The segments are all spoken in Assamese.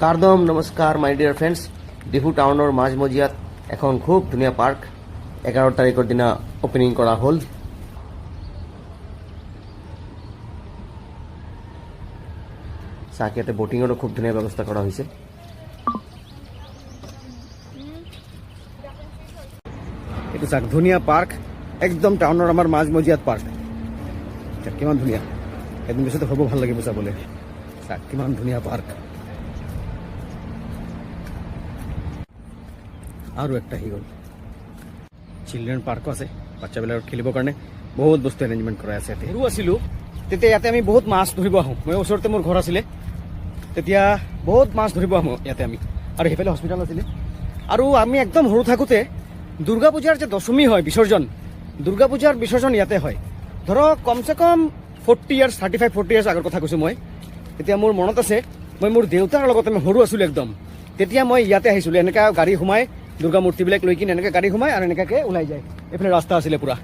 কাৰদম নমস্কাৰ মাই ডিয়াৰ ফ্ৰেণ্ডছ। ডিফু টাউনৰ মাজমজিয়াত এখন খুব ধুনীয়া পাৰ্ক 11 তাৰিখৰ দিনা অপেনিং কৰা হ'ল। চাকিয়াতে বোটিঙৰো খুব ধুনীয়া ব্যৱস্থা কৰা হৈছে। এইটো চাক ধুনীয়া পাৰ্ক, একদম টাউনৰ আমাৰ মাজমজিয়াত পাৰ্ক। কিমান ধুনীয়া, এদিন পিছতে হ'ব ভাল লাগিব চাবলৈ। চাক কিমান ধুনীয়া পাৰ্ক। আৰু একটা আহি গ'ল চিলড্ৰেন পাৰ্কো আছে, বাচ্চাবিলাকৰ খেলিবৰ কাৰণে বহুত বস্তু এৰেঞ্জমেণ্ট কৰা আছে। ইয়াতে সৰু আছিলোঁ তেতিয়া ইয়াতে আমি বহুত মাছ ধৰিব আহোঁ। মই ওচৰতে মোৰ ঘৰ আছিলে, তেতিয়া বহুত মাছ ধৰিব আহোঁ ইয়াতে আমি। আৰু সেইফালে হস্পিটেল আছিলে। আৰু আমি একদম সৰু থাকোঁতে দুৰ্গা পূজাৰ যে দশমী হয় বিসৰ্জন, দুৰ্গা পূজাৰ বিসৰ্জন ইয়াতে হয়। ধৰক কমচে কম 40 ইয়াৰ্ছ 35-40 ইয়াৰ্ছ আগৰ কথা কৈছোঁ মই। তেতিয়া মোৰ মনত আছে, মই মোৰ দেউতাৰ লগত আমি সৰু আছিলোঁ একদম, তেতিয়া মই ইয়াতে আহিছিলোঁ। এনেকুৱা গাড়ী সোমাই দুৰ্গা মূৰ্তিবিলাক লৈ কিনে এনেকৈ গাড়ী সোমাই আৰু এনেকুৱাকৈ ওলাই যায়। এইফালে ৰাস্তা আছিলে পুৰা,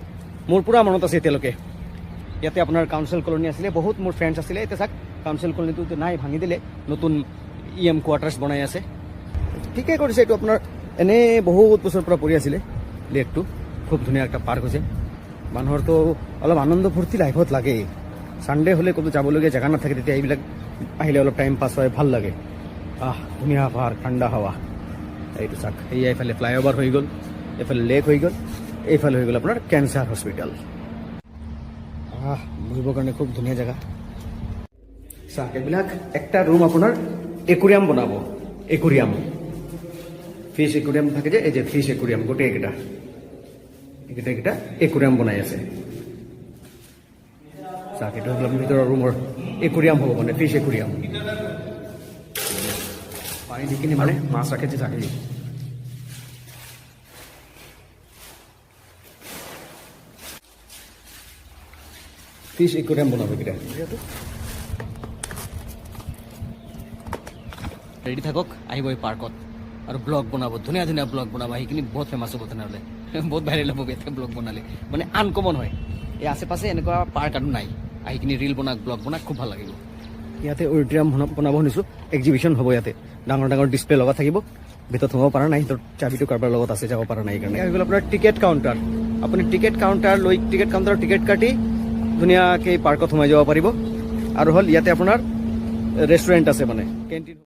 মোৰ পুৰা মনত আছে এতিয়ালৈকে। ইয়াতে আপোনাৰ কাউন্সিল কলনী আছিলে, বহুত মোৰ ফ্ৰেণ্ডছ আছিলে। এতিয়া চাওক কাউন্সিল কলনীটো নাই, ভাঙি দিলে, নতুন EM কোৱাৰ্টাৰ্ছ বনাই আছে। ঠিকেই কৰিছে এইটো। আপোনাৰ এনেই বহুত বছৰৰ পৰা পৰি আছিলে লেকটো। খুব ধুনীয়া এটা পাৰ্ক হৈছে। মানুহৰতো অলপ আনন্দ ফূৰ্তি লাইফত লাগে। ছানডে হ'লে ক'তো যাবলগীয়া জেগা নাথাকে, তেতিয়া এইবিলাক আহিলে অলপ টাইম পাছ হয়, ভাল লাগে। ধুনীয়া পাৰ্ক, ঠাণ্ডা হাৱা। এইটো চাওক, এই এইফালে ফ্লাইঅভাৰ হৈ গ'ল, এইফালে লেক হৈ গ'ল, এইফালে হৈ গ'ল আপোনাৰ কেঞ্চাৰ হস্পিটেল। বহিবৰ কাৰণে খুব ধুনীয়া জেগা। চাওক এইবিলাক একটা ৰুম আপোনাৰ একুৰিয়াম বনাব। একুৰিয়াম, ফিছ একুৰিয়াম থাকে যে, এই যে ফিছ একুৰিয়াম, গোটেইকেইটা এইকেইটা একুৰিয়াম বনাই আছে। চাওক এইটো হ'ল ভিতৰৰ ৰুমৰ একুৰিয়াম হ'ব, মানে ফিছ একুৰিয়াম। পানী দি কিনে মানে মাছ ৰাখে যে চাকে, ফিছ একুৰিয়াম বনাব এইকেইটা। ৰেডি থাকক, আহিব এই পাৰ্কত আৰু ব্লগ বনাব, ধুনীয়া ধুনীয়া ব্লগ বনাব। সেইখিনি বহুত ফেমাছ হ'ব, তেনেহ'লে বহুত ভাইৰেল হ'ব ইয়াতে ব্লগ বনালে। মানে আনকমন হয়, এই আশে পাশে এনেকুৱা পাৰ্ক আৰু নাই। আহি কিনি ৰিল বনাক, ব্লগ বনাক, খুব ভাল লাগিব। ইয়াতে অডিটৰিয়াম বনাব শুনিছোঁ, এক্সিবিশ্যন হ'ব ইয়াতে। ডাঙৰ ডাঙৰ ডিছপ্লে লগা থাকিব, ভিতৰত সোমাব পৰা নাই, চাবিটো কাৰোবাৰ লগত আছে, যাব পৰা নাই। সেইকাৰণে হৈ গ'ল আপোনাৰ টিকেট কাউণ্টাৰ। আপুনি টিকেট কাউণ্টাৰ লৈ টিকেট কাউণ্টাৰৰ টিকেট কাটি ধুনীয়াকৈ পাৰ্কত সোমাই যাব পাৰিব। আৰু হ'ল ইয়াতে আপোনাৰ ৰেষ্টুৰেণ্ট আছে, মানে কেণ্টিন।